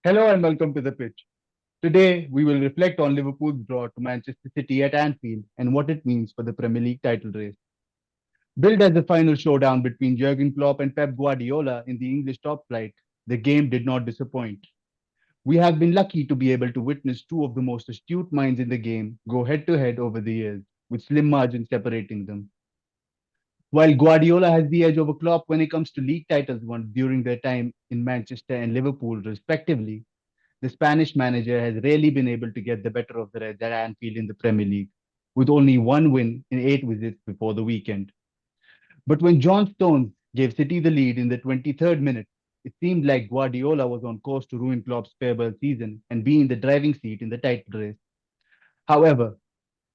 Hello and welcome to the pitch. Today, we will reflect on Liverpool's draw to Manchester City at Anfield and what it means for the Premier League title race. Billed as the final showdown between Jurgen Klopp and Pep Guardiola in the English top flight, the game did not disappoint. We have been lucky to be able to witness two of the most astute minds in the game go head to head over the years, with slim margins separating them. While Guardiola has the edge over Klopp when it comes to league titles won during their time in Manchester and Liverpool, respectively, the Spanish manager has rarely been able to get the better of the Reds at Anfield in the Premier League, with only one win in eight visits before the weekend. But when John Stones gave City the lead in the 23rd minute, it seemed like Guardiola was on course to ruin Klopp's farewell season and be in the driving seat in the title race. However,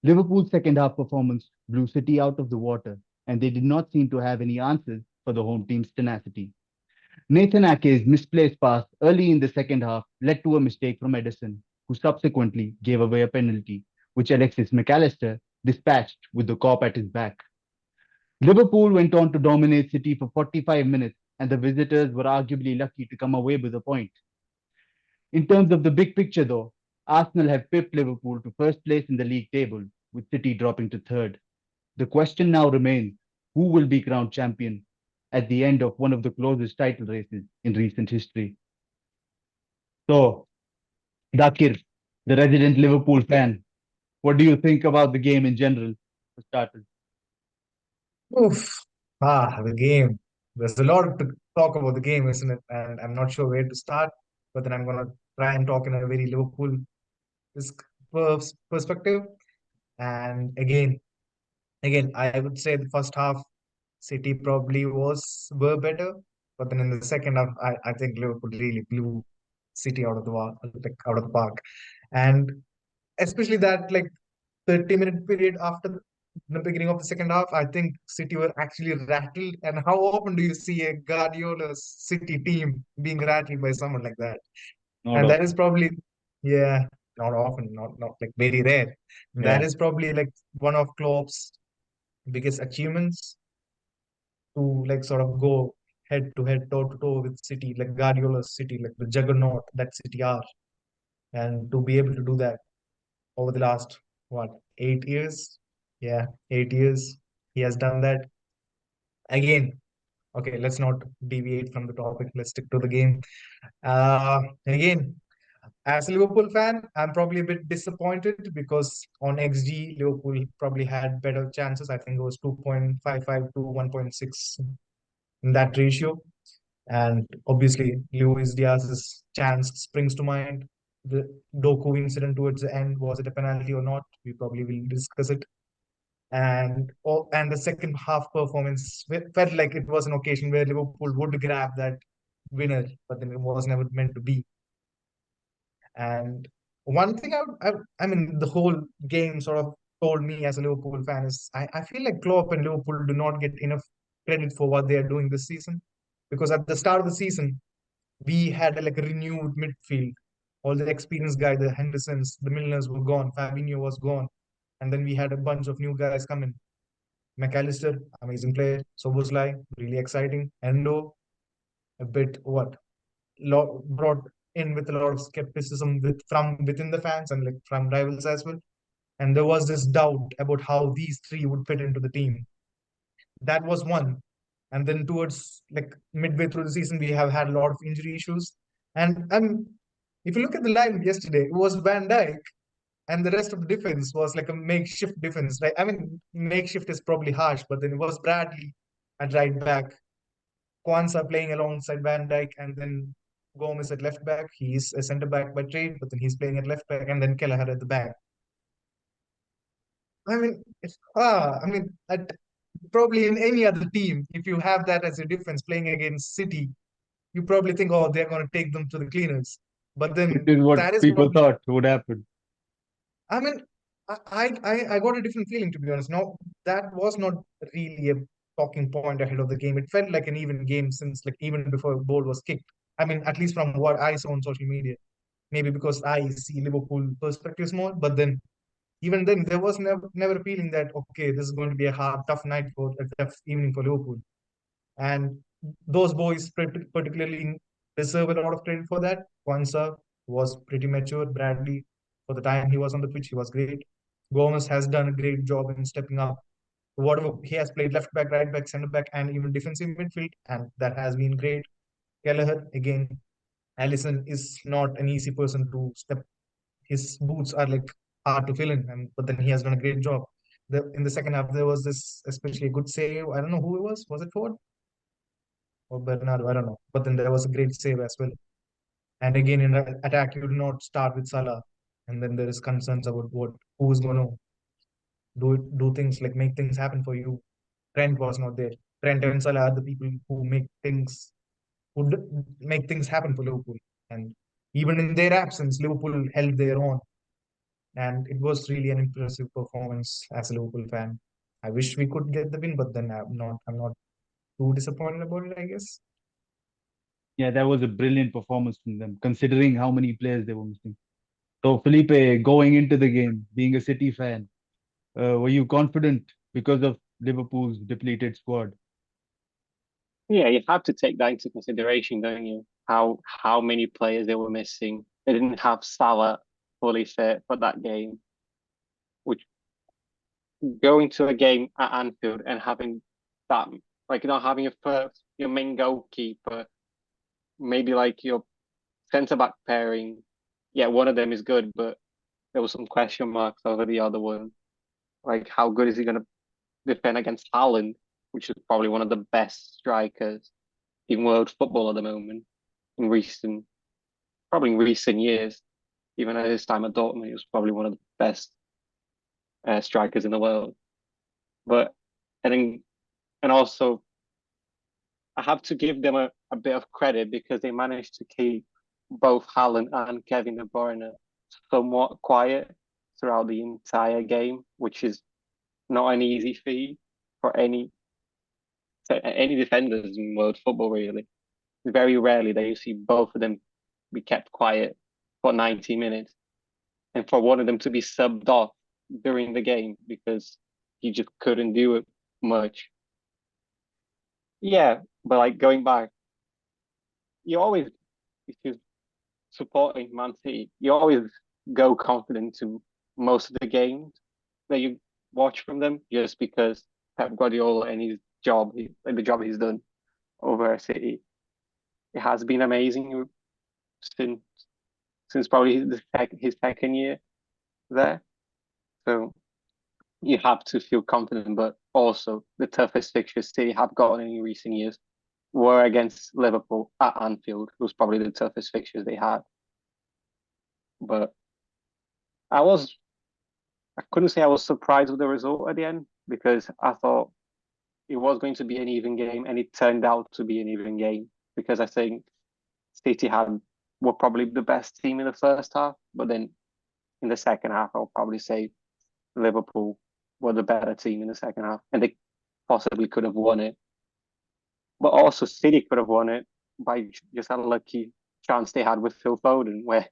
Liverpool's second half performance blew City out of the water, and they did not seem to have any answers for the home team's tenacity. Nathan Ake's misplaced pass early in the second half led to a mistake from Edison, who subsequently gave away a penalty, which Alexis McAllister dispatched with the cop at his back. Liverpool went on to dominate City for 45 minutes, and the visitors were arguably lucky to come away with a point. In terms of the big picture, though, Arsenal have pipped Liverpool to first place in the league table, with City dropping to third. The question now remains who will be crowned champion at the end of one of the closest title races in recent history. So, Dakir, the resident Liverpool fan, what do you think about the game in general, for starters? Oof. The game. There's a lot to talk about the game, isn't it? And I'm not sure where to start, but then I'm gonna try and talk in a very Liverpool perspective. And again, I would say the first half, City probably were better, but then in the second half, I think Liverpool really blew City out of the park, and especially that 30-minute period after the beginning of the second half, I think City were actually rattled. And how often do you see a Guardiola City team being rattled by someone like that? Not And that is often. probably, yeah, not often, not like very rare. And that Yeah. is probably like one of Klopp's biggest achievements to like sort of go head to head, toe to toe with City, like Guardiola's City, like the juggernaut that City are. And to be able to do that over the last, what, 8 years? Yeah, 8 years. He has done that. Again, okay, let's not deviate from the topic. Let's stick to the game. Again, as a Liverpool fan, I'm probably a bit disappointed because on XG, Liverpool probably had better chances. I think it was 2.55 to 1.6 in that ratio. And obviously, Luis Diaz's chance springs to mind. The Doku incident towards the end, was it a penalty or not? We probably will discuss it. And the second half performance felt like it was an occasion where Liverpool would grab that winner, but then it was never meant to be. And one thing I mean, the whole game sort of told me as a Liverpool fan is I feel like Klopp and Liverpool do not get enough credit for what they are doing this season, because at the start of the season we had like a renewed midfield. All the experienced guys, the Hendersons, the Milners were gone, Fabinho was gone, and then we had a bunch of new guys coming. McAllister, amazing player. Soboslai, really exciting. Endo, a bit brought in with a lot of skepticism from within the fans and like from rivals as well. And there was this doubt about how these three would fit into the team. That was one. And then towards like midway through the season, we have had a lot of injury issues. And if you look at the line yesterday, it was Van Dijk, and the rest of the defense was like a makeshift defense. Right? I mean, makeshift is probably harsh, but then it was Bradley at right back, Kwanzaa playing alongside Van Dijk, and then Gomez at left back. He's a centre back by trade, but then he's playing at left back, and then Kelleher at the back. I mean, probably in any other team, if you have that as a defense playing against City, you probably think, oh, they're going to take them to the cleaners. But Which then is what that is people probably, thought would happen. I mean, I got a different feeling, to be honest. No, that was not really a talking point ahead of the game. It felt like an even game since like even before a goal was kicked. I mean, at least from what I saw on social media. Maybe because I see Liverpool perspectives more, but then even then there was never a feeling that okay, this is going to be a hard, tough night for a tough evening for Liverpool. And those boys, particularly deserve a lot of credit for that. Kwanzaa was pretty mature. Bradley, for the time he was on the pitch, he was great. Gomez has done a great job in stepping up. Whatever he has played left back, right back, centre back, and even defensive midfield, and that has been great. Kelleher again. Allison is not an easy person to step. His boots are like hard to fill in, and but then he has done a great job. In the second half, there was this especially a good save. I don't know who it was. Was it Ford or Bernardo? I don't know. But then there was a great save as well. And again, in attack, you do not start with Salah, and then there is concerns about what who is going to do things like make things happen for you. Trent was not there. Trent and Salah are the people who make things happen for Liverpool. And even in their absence, Liverpool held their own, and it was really an impressive performance as a Liverpool fan. I wish we could get the win, but then I'm not too disappointed about it, I guess. Yeah, that was a brilliant performance from them, considering how many players they were missing. So, Felipe, going into the game, being a City fan, were you confident because of Liverpool's depleted squad? Yeah, you have to take that into consideration, don't you? How many players they were missing. They didn't have Salah fully fit for that game, which going to a game at Anfield and having that, like not having your main goalkeeper, maybe like your centre back pairing. Yeah, one of them is good, but there was some question marks over the other one. Like, how good is he going to defend against Haaland, which is probably one of the best strikers in world football at the moment in probably in recent years. Even at his time at Dortmund, he was probably one of the best strikers in the world. But and then and also I have to give them a bit of credit because they managed to keep both Haaland and Kevin De Bruyne somewhat quiet throughout the entire game, which is not an easy feat for any defenders in world football. Really, very rarely do you see both of them be kept quiet for 90 minutes, and for one of them to be subbed off during the game because he just couldn't do it much. Yeah, but like going back, you always if you're supporting Man City, you always go confident to most of the games that you watch from them, just because Pep Guardiola and his job, like the job he's done over at City, it has been amazing since probably his second year there. So you have to feel confident, but also the toughest fixtures City have gotten in recent years were against Liverpool at Anfield. It was probably the toughest fixtures they had. But I was I couldn't say I was surprised with the result at the end because I thought it was going to be an even game, and it turned out to be an even game because I think City were probably the best team in the first half, but then in the second half, I'll probably say Liverpool were the better team in the second half, and they possibly could have won it. But also, City could have won it by just a lucky chance they had with Phil Foden, where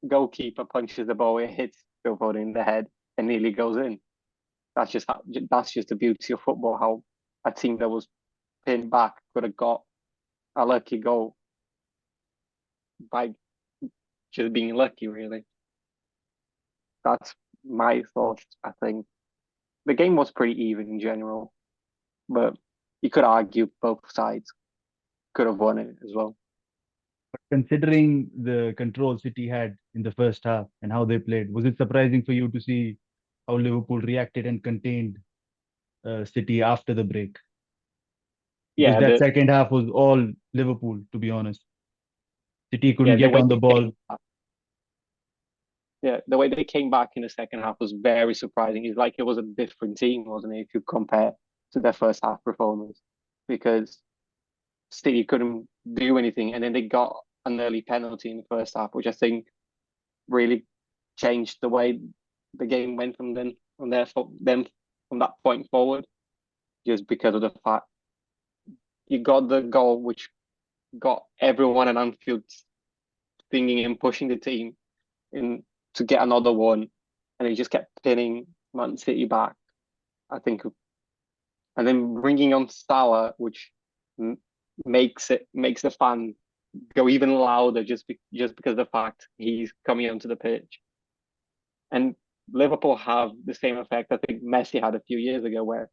goalkeeper punches the ball, it hits Phil Foden in the head, and nearly goes in. That's just the beauty of football. How a team that was pinned back could have got a lucky goal by just being lucky. Really, that's my thoughts. I think the game was pretty even in general, but you could argue both sides could have won it as well. Considering the control City had in the first half and how they played, was it surprising for you to see how Liverpool reacted and contained City after the break? Because Yeah, that second half was all Liverpool, to be honest. City couldn't the get way on the they ball. came back, the way they came back in the second half was very surprising. It's like it was a different team, wasn't it? If you compare to their first half performance, because City couldn't do anything, and then they got an early penalty in the first half, which I think really changed the way the game went from that point forward. Just because of the fact you got the goal, which got everyone at Anfield thinking and pushing the team in to get another one, and he just kept pinning Man City back. I think, and then bringing on Salah, which makes the fan go even louder just because of the fact he's coming onto the pitch. And Liverpool have the same effect I think Messi had a few years ago, where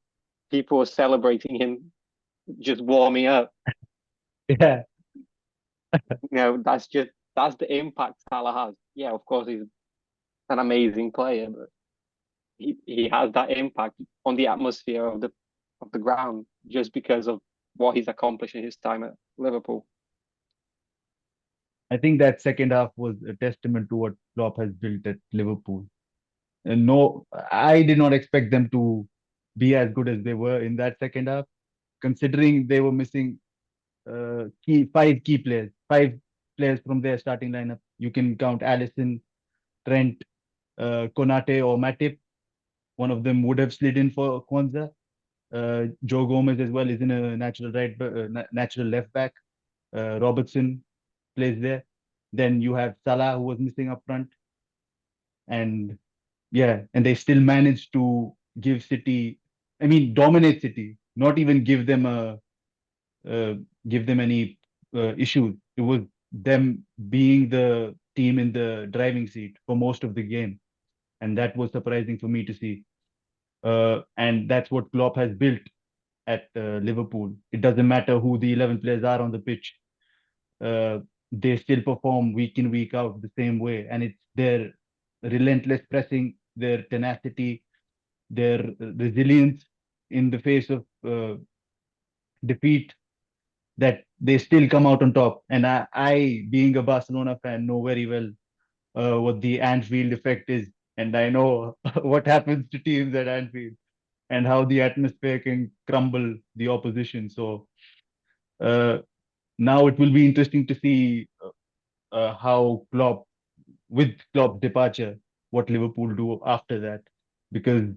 people were celebrating him just warming up. Yeah, That's the impact Salah has. Yeah, of course he's an amazing player, but he has that impact on the atmosphere of the ground just because of what he's accomplished in his time at Liverpool. I think that second half was a testament to what Klopp has built at Liverpool. And no, I did not expect them to be as good as they were in that second half, considering they were missing five players from their starting lineup. You can count Allison, Trent, Konate, or Matip. One of them would have slid in for Kwanzaa. Joe Gomez as well is in a natural left back. Robertson plays there. Then you have Salah who was missing up front, and yeah, and they still managed to give City, I mean, dominate City, not even uh, give them any issues. It was them being the team in the driving seat for most of the game, and that was surprising for me to see. And that's what Klopp has built at Liverpool. It doesn't matter who the 11 players are on the pitch. Uh, they still perform week in, week out the same way. And it's their relentless pressing, their tenacity, their resilience in the face of defeat that they still come out on top. And being a Barcelona fan, know very well what the Anfield effect is. And I know what happens to teams at Anfield and how the atmosphere can crumble the opposition. So uh, now it will be interesting to see how with Klopp's departure, what Liverpool do after that, because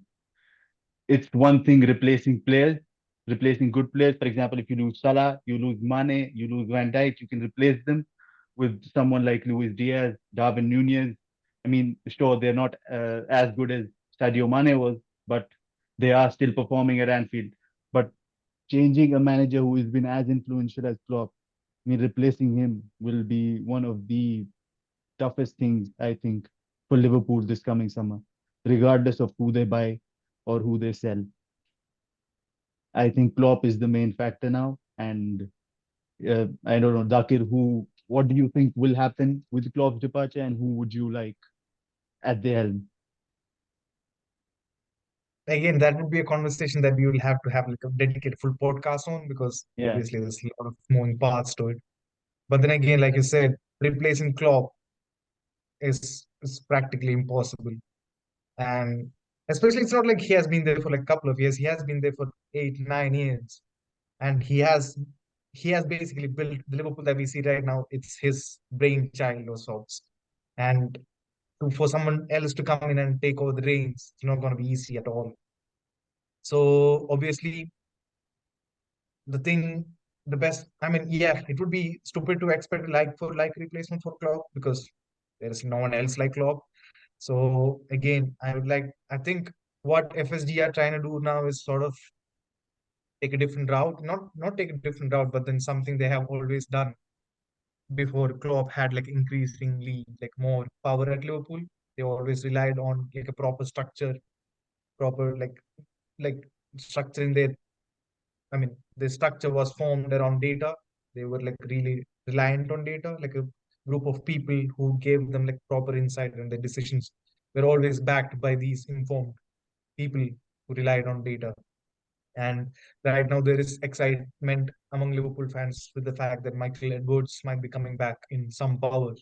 it's one thing replacing good players. For example, if you lose Salah, you lose Mane, you lose Van Dijk, you can replace them with someone like Luis Diaz, Darwin Nunez. I mean, sure, they're not as good as Sadio Mane was, but they are still performing at Anfield. But changing a manager who has been as influential as Klopp, I mean, replacing him will be one of the toughest things, I think, for Liverpool this coming summer, regardless of who they buy or who they sell. I think Klopp is the main factor now. And I don't know, Dakir, what do you think will happen with Klopp's departure and who would you like at the helm? Again, that would be a conversation that we will have to have like a dedicated full podcast on, because Yeah, obviously there's a lot of moving parts to it. But then again, like you said, replacing Klopp is practically impossible. And especially it's not like he has been there for like a couple of years. He has been there for 8, 9 years. And he has basically built the Liverpool that we see right now. It's his brainchild or sorts. And for someone else to come in and take over the reins, it's not going to be easy at all. So obviously, the thing, the best, I mean, yeah, it would be stupid to expect a like for like replacement for Klopp, because there is no one else like Klopp. So again, I think what FSG are trying to do now is sort of take a different route, not take a different route, but then something they have always done before Klopp had like increasingly like more power at Liverpool. They always relied on like a proper structure, proper like structure in their, I mean, the structure was formed around data. They were like really reliant on data, like a group of people who gave them like proper insight, and their decisions were always backed by these informed people who relied on data. And right now there is excitement among Liverpool fans with the fact that Michael Edwards might be coming back in some power.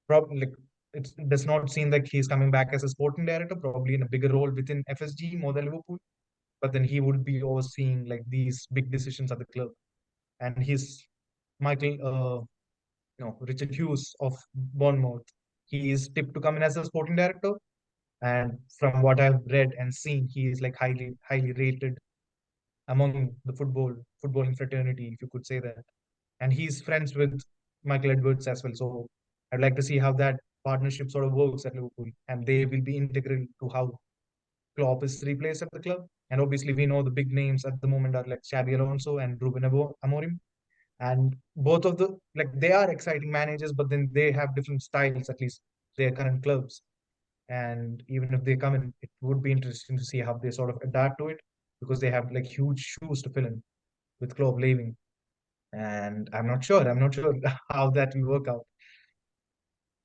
Probably like it does not seem like he's coming back as a sporting director, probably in a bigger role within FSG more than Liverpool. But then he would be overseeing like these big decisions at the club. And he's Michael, Richard Hughes of Bournemouth. He is tipped to come in as a sporting director, and from what I've read and seen, he is like highly rated among the footballing fraternity, if you could say that. And he's friends with Michael Edwards as well. So I'd like to see how that partnership sort of works at Liverpool, and they will be integral to how Klopp is replaced at the club. And obviously, we know the big names at the moment are like Xabi Alonso and Ruben Amorim. And both of the they are exciting managers, but then they have different styles, at least their current clubs. And even if they come in, it would be interesting to see how they sort of adapt to it, because they have like huge shoes to fill in with Klopp leaving. And I'm not sure how that will work out.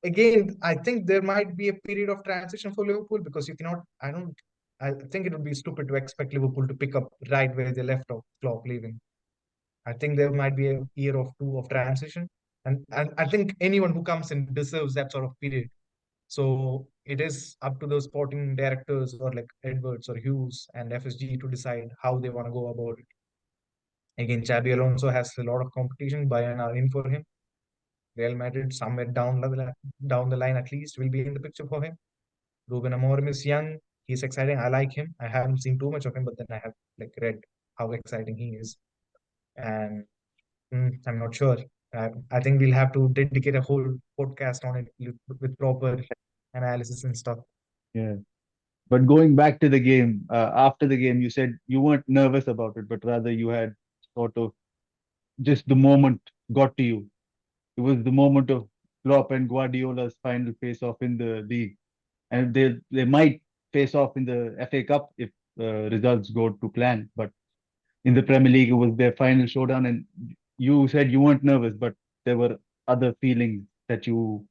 Again, I think there might be a period of transition for Liverpool, because you cannot, I think it would be stupid to expect Liverpool to pick up right where they left off, Klopp leaving. I think there might be a year or two of transition. And I think anyone who comes in deserves that sort of period. So it is up to the sporting directors, or like Edwards or Hughes and FSG, to decide how they want to go about it. Again, Xabi Alonso has a lot of competition. Bayern are in for him. Real Madrid, somewhere down the line at least, will be in the picture for him. Ruben Amorim is young. He's exciting. I like him. I haven't seen too much of him, but then I have like read how exciting he is. And I'm not sure. I think we'll have to dedicate a whole podcast on it with proper analysis and stuff. Yeah. But going back to the game, after the game, you said you weren't nervous about it, but rather you had sort of just the moment got to you. It was the moment of Klopp and Guardiola's final face-off in the league, and they might face off in the FA Cup if results go to plan. But in the Premier League, it was their final showdown, and you said you weren't nervous, but there were other feelings that you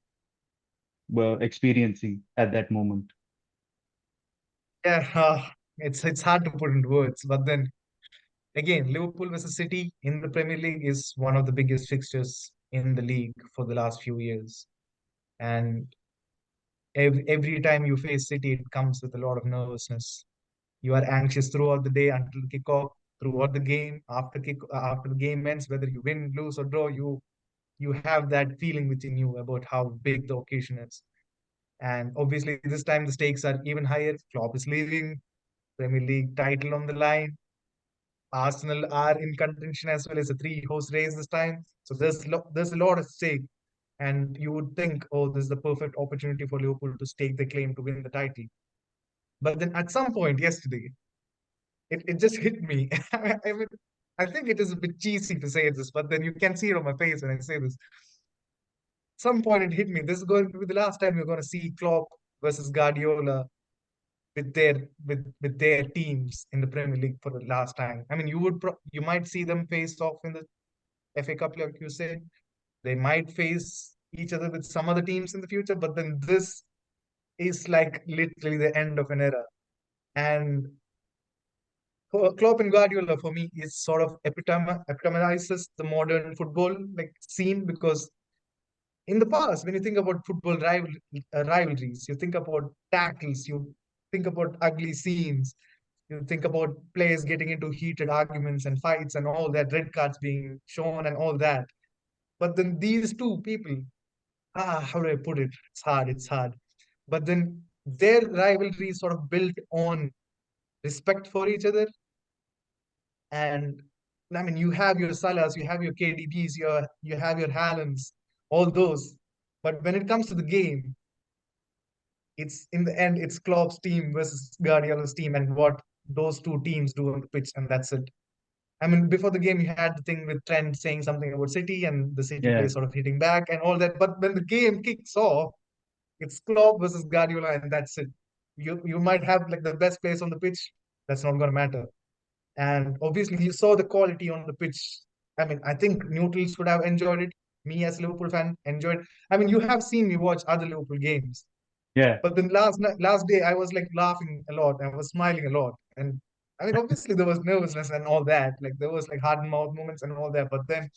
were experiencing at that moment. Yeah, it's hard to put into words, but then again, Liverpool versus City in the Premier League is one of the biggest fixtures in the league for the last few years. And every time you face City, it comes with a lot of nervousness. You are anxious throughout the day until kickoff, throughout the game, after the game ends, whether you win, lose, or draw, you have that feeling within you about how big the occasion is. And obviously, this time the stakes are even higher. Klopp is leaving, Premier League title on the line. Arsenal are in contention as well as a three-horse race this time. So there's a lot at stake. And you would think, oh, this is the perfect opportunity for Liverpool to stake the claim to win the title. But then at some point yesterday, it just hit me. I mean, I think it is a bit cheesy to say this, but then you can see it on my face when I say this. Some point it hit me. This is going to be the last time you're going to see Klopp versus Guardiola with their teams in the Premier League for the last time. I mean, you might see them face off in the FA Cup, like you said. They might face each other with some other teams in the future, but then this is like literally the end of an era. And Klopp and Guardiola for me is sort of epitomizes the modern football like scene, because in the past, when you think about football rivalries, you think about tackles, you think about ugly scenes, you think about players getting into heated arguments and fights and all that, red cards being shown and all that. But then these two people, how do I put it? It's hard. But then their rivalry is sort of built on respect for each other. And I mean, you have your Salahs, you have your KDBs, you have your Haalands, all those. But when it comes to the game, it's in the end, it's Klopp's team versus Guardiola's team, and what those two teams do on the pitch, and that's it. I mean, before the game, you had the thing with Trent saying something about City, and the City Yeah, players sort of hitting back and all that. But when the game kicks off, it's Klopp versus Guardiola, and that's it. You might have like the best players on the pitch. That's not going to matter. And obviously, you saw the quality on the pitch. I mean, I think neutrals would have enjoyed it. Me as a Liverpool fan enjoyed. I mean, you have seen me watch other Liverpool games, yeah. but then last day, I was like laughing a lot. I was smiling a lot, and I mean, obviously there was nervousness and all that. Like there was like hard mouth moments and all that. But then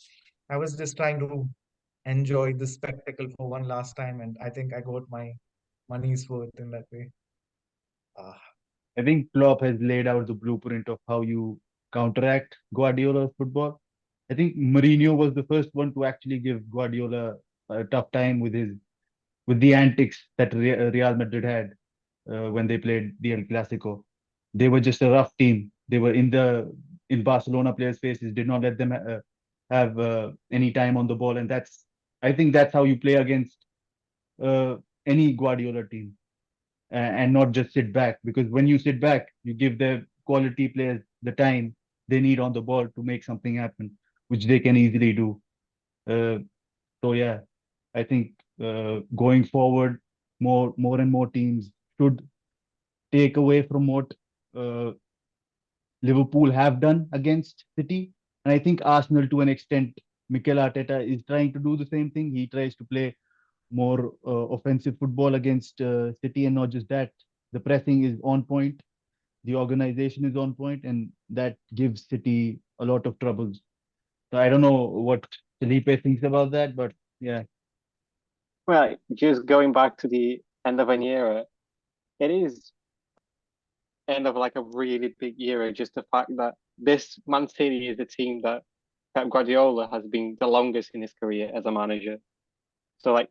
I was just trying to enjoy the spectacle for one last time, and I think I got my money's worth in that way. Ah, I think Klopp has laid out the blueprint of how you counteract Guardiola's football. I think Mourinho was the first one to actually give Guardiola a tough time with the antics that Real Madrid had when they played the El Clasico. They were just a rough team. They were in Barcelona players' faces, did not let them have any time on the ball, and I think that's how you play against uh, any Guardiola team, and not just sit back. Because when you sit back, you give the quality players the time they need on the ball to make something happen. which they can easily do. Uh, so yeah, I think going forward, more and more teams should take away from what uh, Liverpool have done against City. And I think Arsenal, to an extent, Mikel Arteta is trying to do the same thing. He tries to play more offensive football against City, and not just that. The pressing is on point, the organization is on point, and that gives City a lot of troubles. So I don't know what Felipe thinks about that, but yeah, Well, just going back to the end of an era, it is end of like a really big era. Just the fact that this Man City is the team that Pep Guardiola has been the longest in his career as a manager. So like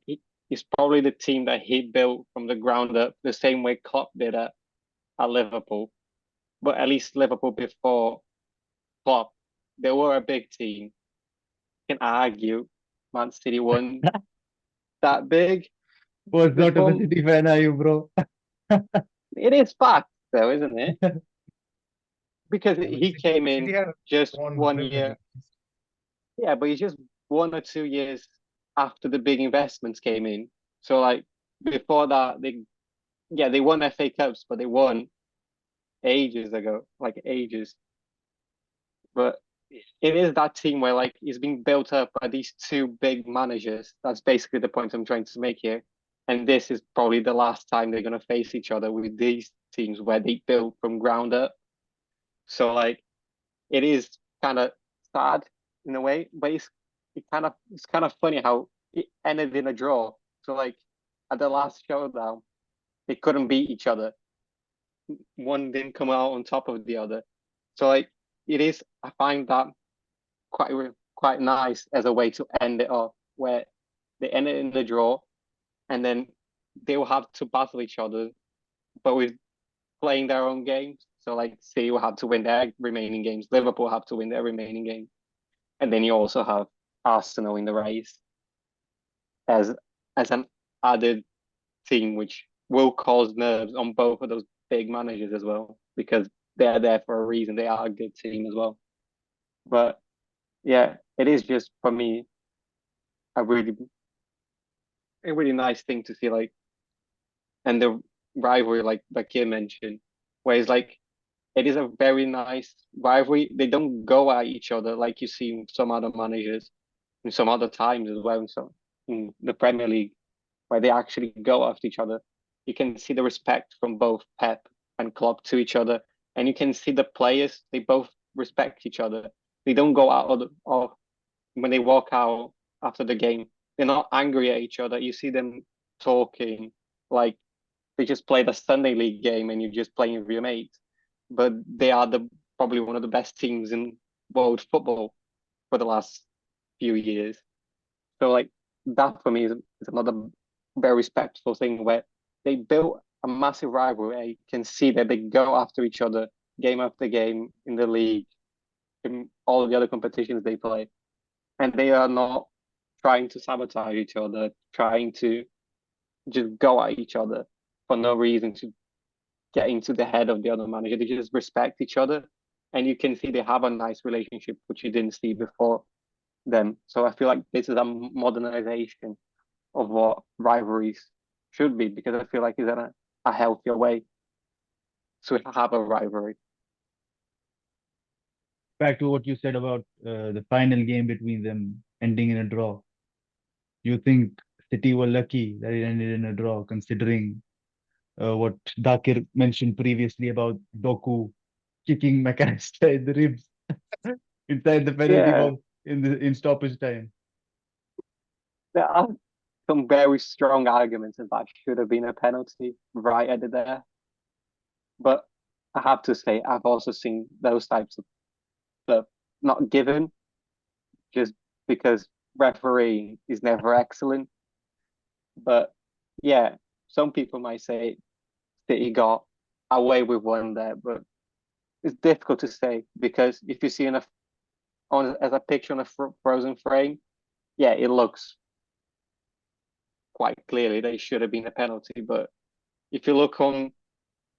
he's probably the team that he built from the ground up, the same way Klopp did at Liverpool. But at least Liverpool before Klopp, they were a big team. You can argue Man City won that big was not of a before. City fan, are you, bro? It is fact though, isn't it? Because Yeah, but he came City in had just won the one Premier year. League. Yeah, but he's just 1 or 2 years after the big investments came in. So like before that, they won FA Cups, but they won ages ago, like ages. But it is that team where like it's being built up by these two big managers. That's basically the point I'm trying to make here. And this is probably the last time they're gonna face each other with these teams where they build from ground up. So like it is kind of sad in a way, but it's kind of funny how it ended in a draw. So like at the last showdown, they couldn't beat each other. One didn't come out on top of the other. So like it is, I find that quite nice as a way to end it off, where they end it in the draw, and then they will have to battle each other, but with playing their own games. So like City will have to win their remaining games, Liverpool have to win their remaining games, and then you also have Arsenal in the race as an added team, which will cause nerves on both of those big managers as well, because they're there for a reason. They are a good team as well. But yeah, it is just for me a really nice thing to see, like, and the rivalry like you mentioned, where it's like it is a very nice rivalry. They don't go at each other like you see in some other managers in some other times as well. So in the Premier League, where they actually go after each other, you can see the respect from both Pep and Klopp to each other, and you can see the players. They both respect each other. They don't go out or when they walk out after the game, they're not angry at each other. You see them talking like they just played a Sunday league game and you're just playing with your mates. But they are the probably one of the best teams in world football for the last few years. So like that for me is another very respectful thing where they built a massive rivalry. You can see that they go after each other game after game in the league, in all the other competitions they play, and they are not trying to sabotage each other, trying to just go at each other for no reason to get into the head of the other manager. They just respect each other, and you can see they have a nice relationship, which you didn't see before them. So I feel like this is a modernization of what rivalries should be, because I feel like it's in a healthier way to have a rivalry. Back to what you said about the final game between them ending in a draw. You think City were lucky that it ended in a draw, considering what Dakir mentioned previously about Doku kicking McAllister in the ribs inside the penalty Yeah, box in stoppage time. there are some very strong arguments that that should have been a penalty right at the there. But I have to say, I've also seen those types of stuff not given just because refereeing is never excellent. But yeah, some people might say that he got away with one there, but it's difficult to say because if you see on as a picture on a frozen frame, yeah, it looks quite clearly they should have been a penalty. But if you look on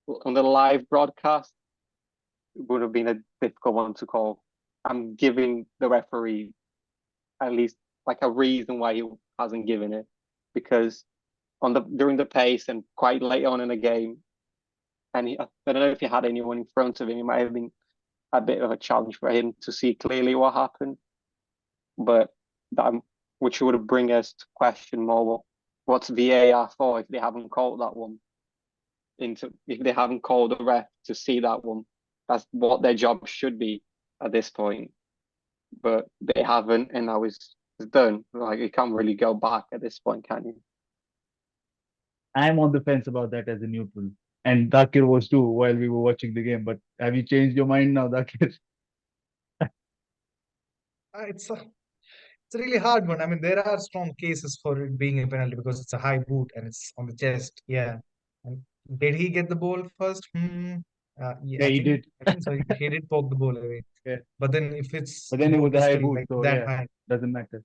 the live broadcast, it would have been a difficult one to call. I'm giving the referee at least like a reason why he hasn't given it, because on the during the pace and quite late on in the game, and I don't know if he had anyone in front of him. It might have been a bit of a challenge for him to see clearly what happened, but that which would bring us to question more what's VAR for if they haven't called that one into if they haven't called the ref to see that one. That's what their job should be at this point, but they haven't, and now it's done. Like you can't really go back at this point, can you? I'm on the fence about that as a neutral. And Dakir was too while we were watching the game. But have you changed your mind now, Dakir? It's a really hard one. I mean, there are strong cases for it being a penalty because it's a high boot and it's on the chest. Yeah. And did he get the ball first? Yeah, Yeah, he did. I think so. He did poke the ball away. Yeah. But then if its But then it was boot a is high still boot, like so that yeah, high. doesn't matter.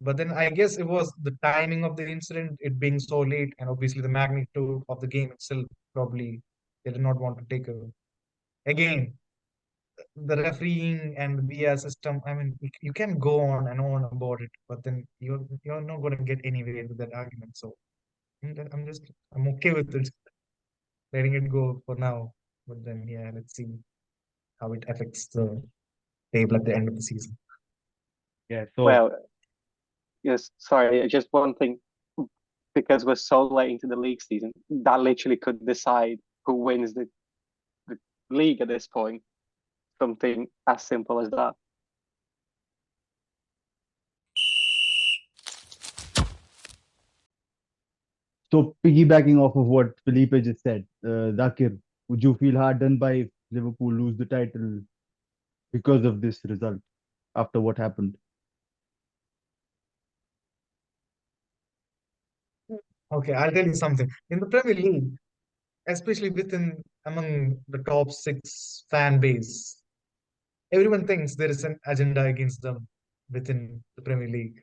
But then I guess it was the timing of the incident, it being so late, and obviously the magnitude of the game itself. Probably they did not want to take a again the refereeing and the VR system. I mean, you can go on and on about it, but then you're not going to get anywhere with that argument. So I'm okay with it, letting it go for now. But then yeah, let's see how it affects the table at the end of the season. Yeah. So Well, yes, sorry, just one thing. Because we're so late into the league season, that literally could decide who wins the league at this point. Something as simple as that. so piggybacking off of what Felipe just said, Dakir, would you feel hard done by if Liverpool lose the title because of this result after what happened? Okay, I'll tell you something. In the Premier League, especially within among the top six fan base, everyone thinks there is an agenda against them within the Premier League.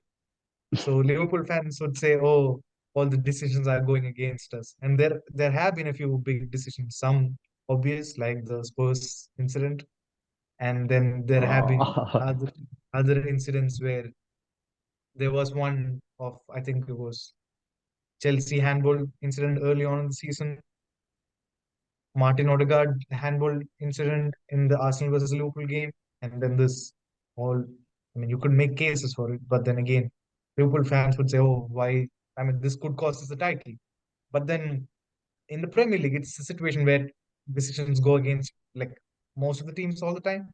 So Liverpool fans would say, "Oh, all the decisions are going against us," and there have been a few big decisions, some obvious like the Spurs incident, and then there have been Oh, other incidents where there was one of I think it was Chelsea handball incident early on in the season, Martin Odegaard handball incident in the Arsenal versus Liverpool game, and then this all. I mean, you could make cases for it, but then again, Liverpool fans would say, "Oh, why? I mean, this could cost us the title." But then in the Premier League, it's a situation where decisions go against like most of the teams all the time.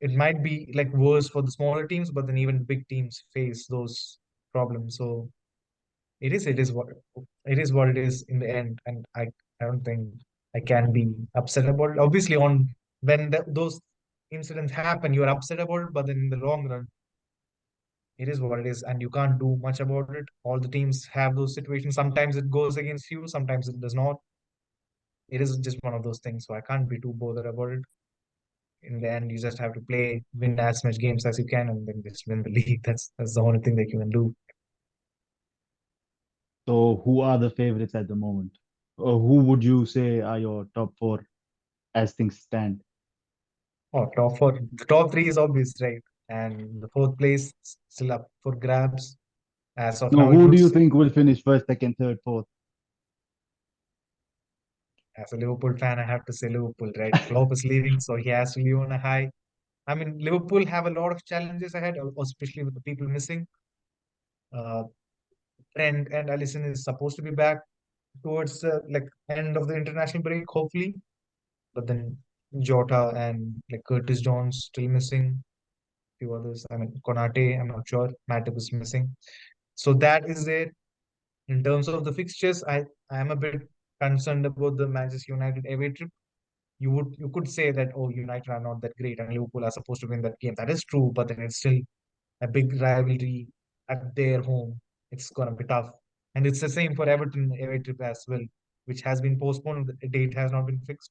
It might be like worse for the smaller teams, but then even big teams face those problems. So it is what it is in the end, and I don't think I can be upset about it. Obviously, on when those incidents happen, you're upset about it, but then in the long run, it is what it is, and you can't do much about it. All the teams have those situations. Sometimes it goes against you, sometimes it does not. It is just one of those things, so I can't be too bothered about it. In the end, you just have to play, win as much games as you can, and then just win the league. That's the only thing that you can do. so who are the favorites at the moment? Or who would you say are your top four as things stand? Oh, top four. The top three is obvious, right? And the fourth place still up for grabs. As of No, now, it who do you looks think will finish first, second, third, fourth? as a Liverpool fan, I have to say Liverpool, right? Klopp is leaving, so he has to leave on a high. I mean, Liverpool have a lot of challenges ahead, especially with the people missing. Uh, Trent and Alisson is supposed to be back towards the like end of the international break, hopefully. But then Jota and like Curtis Jones still missing. Few others. I mean, Konate, I'm not sure. Matip is missing. So that is there. In terms of the fixtures, I am a bit concerned about the Manchester United away trip. You could say that oh United are not that great and Liverpool are supposed to win that game. That is true, but then it's still a big rivalry at their home. It's gonna be tough, and it's the same for Everton away trip as well, which has been postponed. The date has not been fixed.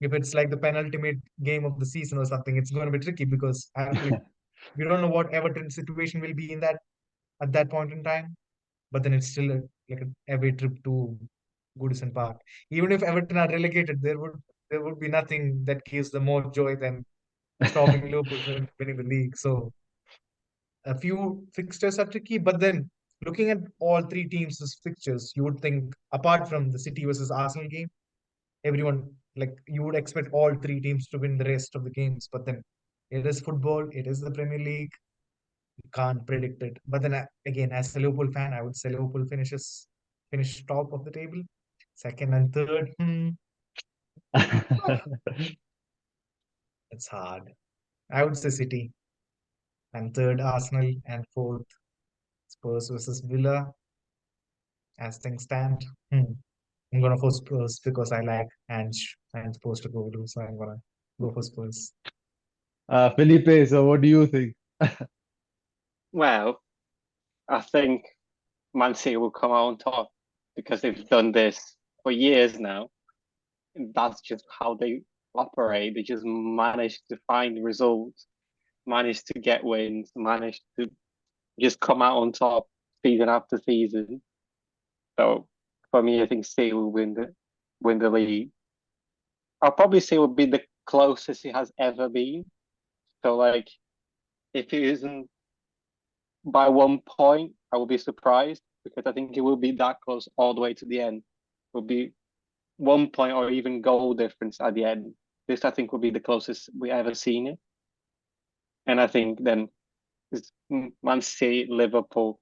If it's like the penultimate game of the season or something, it's going to be tricky because like we don't know what Everton situation will be in that at that point in time. But then it's still like an away trip to Goodison Park. Even if Everton are relegated, there would be nothing that gives them more joy than stopping Liverpool from winning the league. So a few fixtures are tricky, but then looking at all three teams' fixtures, you would think apart from the City versus Arsenal game, everyone like you would expect all three teams to win the rest of the games. But then it is football, it is the Premier League, you can't predict it. But then again, as a Liverpool fan, I would say Liverpool finish top of the table, second and third. It's hard. I would say City, and third Arsenal, and fourth Spurs versus Villa. As things stand, I'm gonna for Spurs because I like and Spurs to go to, so I'm gonna go for Spurs. Felipe, so what do you think? Well, I think Man City will come out on top because they've done this for years now. That's just how they operate. They just manage to find results, manage to get wins, manage to just come out on top season after season. So for me, I think City will win the league. I'll probably say it will be the closest it has ever been. So like if it isn't by 1 point, I will be surprised because I think it will be that close all the way to the end. It will be 1 point or even goal difference at the end. This I think will be the closest we ever seen it. And I think then it's Man City, Liverpool,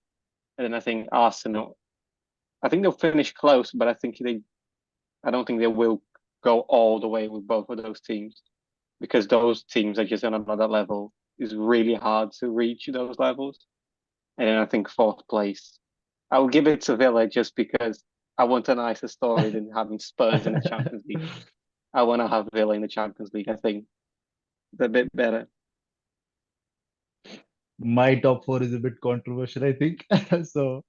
and then I think Arsenal. I think they'll finish close, but I don't think they will go all the way with both of those teams because those teams are just on another level. It's really hard to reach those levels. And then I think fourth place. I will give it to Villa just because I want a nicer story than having Spurs in the Champions League. I want to have Villa in the Champions League. I think they're a bit better. My top four is a bit controversial, I think. So,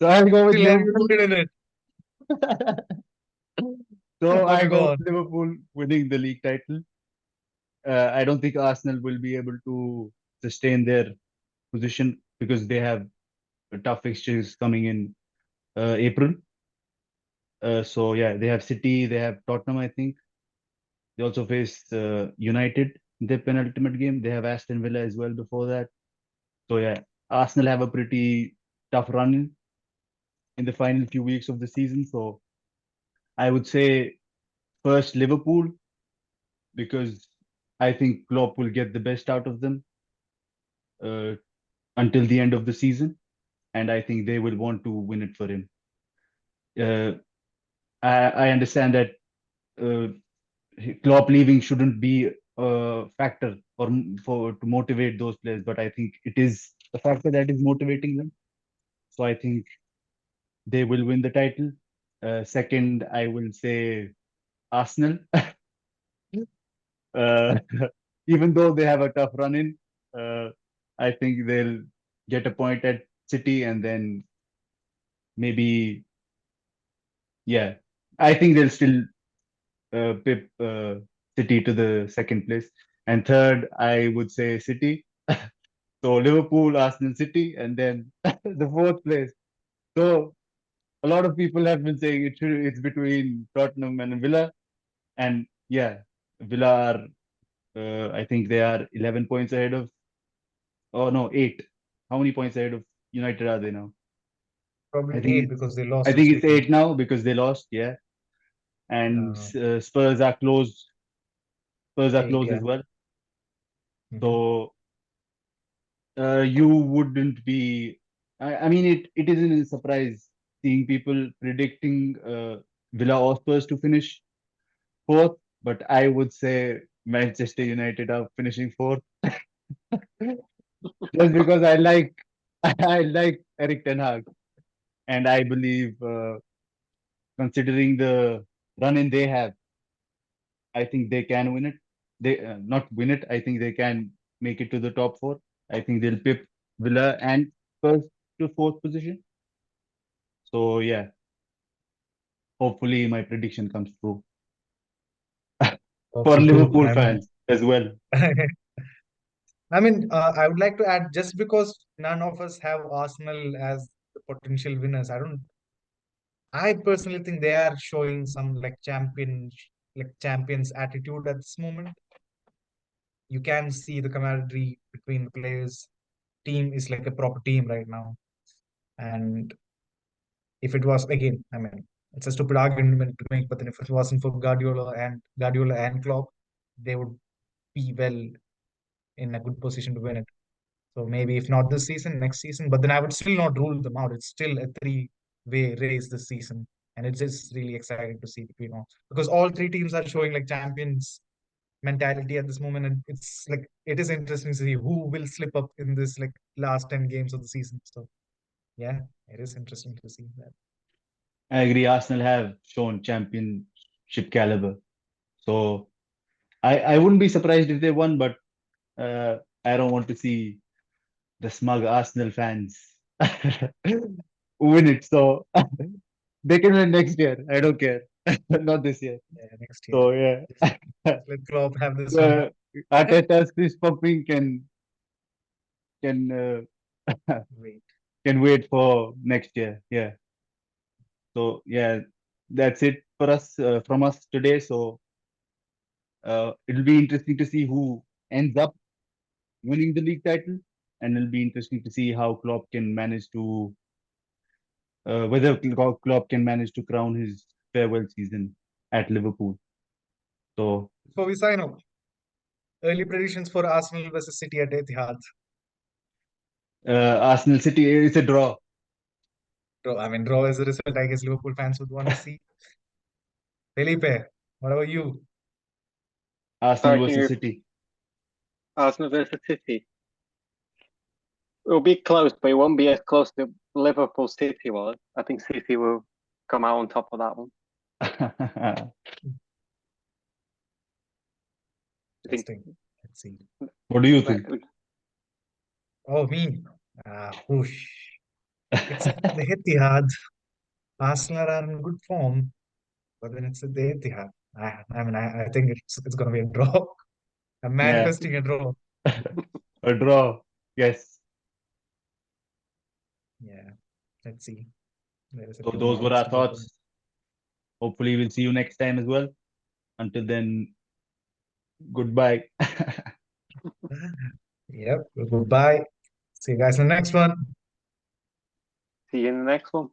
so I'll go with Still Liverpool. included in it. So I Okay, go go with on. Liverpool winning the league title. I don't think Arsenal will be able to sustain their position because they have tough fixtures coming in April. So yeah, they have City, they have Tottenham, I think. They also face United in their penultimate game. They have Aston Villa as well before that. So yeah, Arsenal have a pretty tough run in the final few weeks of the season. So I would say first Liverpool because I think Klopp will get the best out of them uh, until the end of the season, and I think they will want to win it for him. Uh, I understand that uh, Klopp leaving shouldn't be a factor for to motivate those players, but I think it is a factor that is motivating them. So I think they will win the title. Second, I will say Arsenal. Uh, even though they have a tough run in, uh, I think they'll get a point at City and then maybe, yeah, I think they'll still pip City to the second place. And third, I would say City. So Liverpool, Arsenal, City, and then the fourth place. So a lot of people have been saying it's between Tottenham and Villa, and yeah, Villa are I think they are 11 points ahead of. Oh no, eight. How many points ahead of United are they now? I Probably think eight it's because they I lost think this it's weekend. eight now because they lost. Yeah, and Uh, Spurs are close. Spurs are Eight, close yeah. as well. Mhm. So you wouldn't be. I mean, it isn't a surprise seeing people predicting Villa or Spurs to finish fourth, but I would say Manchester United are finishing fourth just because I like I like Eric Ten Hag, and I believe considering the run in they have, I think they can win it. They not win it. I think they can make it to the top four. I think they'll pip Villa and Spurs to fourth position. So yeah, hopefully my prediction comes true for Hopefully too. Liverpool I mean, fans as well. I would like to add just because none of us have Arsenal as the potential winners. I personally think they are showing some like champions attitude at this moment. you can see the camaraderie between the players. Team is like a proper team right now. And if it was again, I mean, it's a stupid argument to make, but then if it wasn't for Guardiola and Klopp, they would be well in a good position to win it. So maybe if not this season, next season, but then I would still not rule them out. It's still a three-way race this season. And it's just really exciting to see between all because all three teams are showing like champions mentality at this moment. And it's like it is interesting to see who will slip up in this like last 10 games of the season. So yeah, it is interesting to see that. I agree. Arsenal have shown championship caliber. So I wouldn't be surprised if they won, but I don't want to see the smug Arsenal fans win it. So they can win next year. I don't care. Not this year. Yeah, next year. So yeah. Let Klopp have this one. Arteta's Chris pumping can Wait. can wait for next year. Yeah. So yeah, that's it for us from us today. So it'll be interesting to see who ends up winning the league title, and it'll be interesting to see how Klopp can manage to whether Klopp can manage to crown his farewell season at Liverpool. So Before we sign off, early predictions for Arsenal versus City at Etihad. Arsenal City is a draw. I mean, draw is a result I guess Liverpool fans would want to see. Felipe, what about you? Arsenal Sorry, can versus you City. Arsenal versus City? It'll be close, but it won't be as close to Liverpool City was. I think City will come out on top of that one. Interesting. Let's see. What do you think? Oh, me. Whoosh. It's the Etihad. Arsenal are in good form, but then it's the Etihad. I think it's gonna be a draw. I'm Yeah, manifesting a draw. a draw. Yes. Yeah. Let's see. There is a So few those more were weeks our to go for it. thoughts. Hopefully, we'll see you next time as well. Until then, goodbye. Yep. Goodbye. See you guys in the next one. See you in the next one.